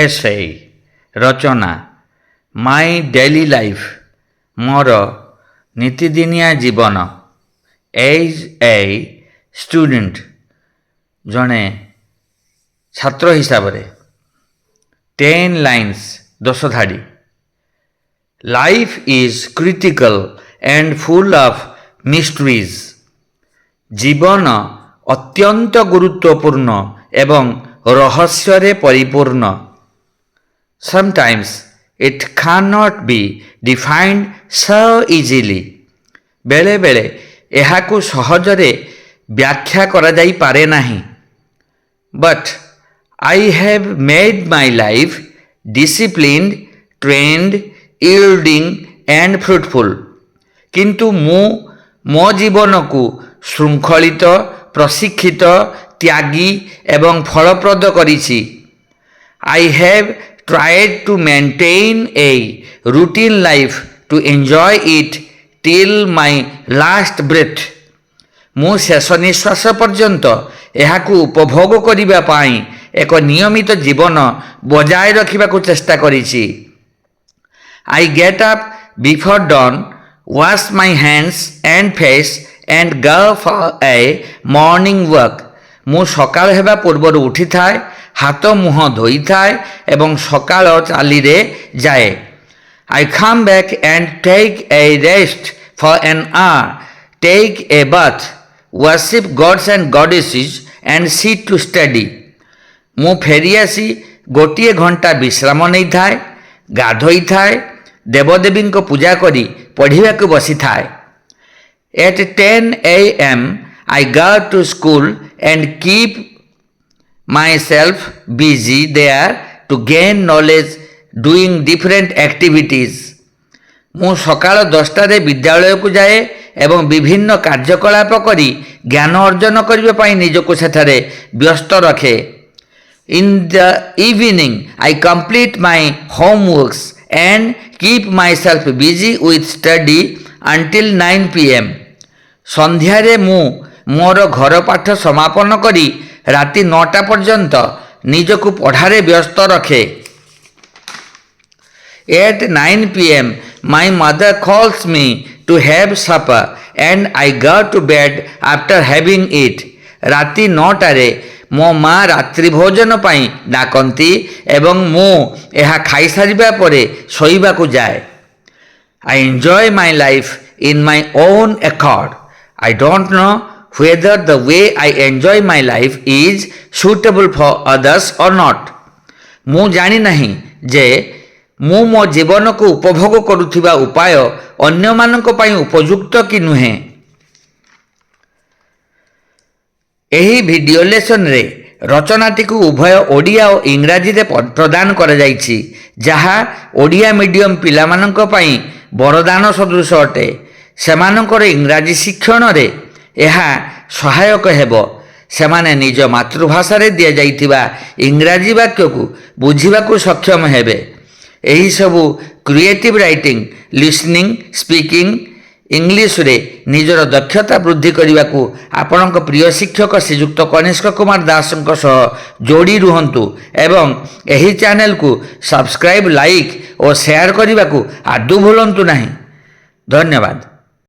essay रचना my daily life मोर नीतिदिनिया जीवन एज ए स्टूडेंट जड़े छात्र हिसाब से 10 लाइन्स 10 धाड़ी life is critical and full of mysteries जीवन अत्यंत गुरुत्वपूर्ण एवं रहस्य परिपूर्ण Sometimes it cannot be defined so easily. बेले बेले एहाकु सहजरे व्याख्या करा जाई पारे नाही. But I have made my life disciplined, trained, yielding and fruitful. किंतु मो जीवन को श्रृंखलित प्रशिक्षित त्यागी एवं फलप्रद करिछि. I have tried to maintain a routine life to enjoy it till my last breath. मु शेष निश्वास पर्यंत एहाकु उपभोग करिबा पाई एक नियमित जीवन बजाय रखिबाकु चेष्टा करिछि. I get up before dawn, wash my hands and face and go for a morning walk. मु सकाळ हेबा पूर्वर उठी थाए हाथ मुह धोई थाए एवं सकाळ चाली रे जाए. I come back and take a rest for an hour, take a bath, worship gods and goddesses and sit to study. मु फेरी आसी गोटे घंटा विश्राम नहीं थाए, गाधोई थाए, देवदेवी को पूजा करी पढ़िबा को बसी थाए. At 10 a.m. I go to school and keep myself busy there to gain knowledge doing different activities. मु सकाळ 10टा रे विद्यालय को जाए एवं विभिन्न कार्यकलाप करी ज्ञान अर्जन करबा पई निजको सेठारे व्यस्त रखे. In the evening I complete my homeworks and keep myself busy with study until 9 p.m. संध्यारे मु मोर घर पाठ समापन करी राति 9टा पर्यंत निजको पढ़ारे व्यस्त रखे. At 9 p.m. my mother calls me to have supper and I go to bed after having it. राति 9टारे मो माँ रात्रि भोजन पाई डाकंती एवं मु एहा खाई सारिबा परे सोइबा को जाए. I enjoy my life in my own accord. I don't know whether the way I enjoy my life is suitable for others or not. मु जानी नहीं जे मु मो जीवन को उपभोग करुथिबा उपाय अन्य मानक पई उपयुक्त कि नुहे. एही वीडियो लेसन रे रचनाटी को उभय ओडिया और इंग्राजी रे प्रदान करा जायछि जहा ओडिया मीडियम पिला मानक पई वरदान सदृश अटे. सेमानकर इंग्राजी शिक्षण रे एहा सहायक हेबो. सेमाने निज मातृभाषा रे दिया जाइथिबा इंग्राजी वाक्य को बुझिबा को सक्षम हेबे. एही सबु creative writing listening speaking English रे निजर दक्षता वृद्धि करने को आपणक प्रिय शिक्षक श्रीजुक्त कनिष्क कुमार दास जोड़ी रुहंतु एवं एही चैनल को सब्सक्राइब लाइक और शेयर करने को आदौ भूलंतु नहीं. धन्यवाद.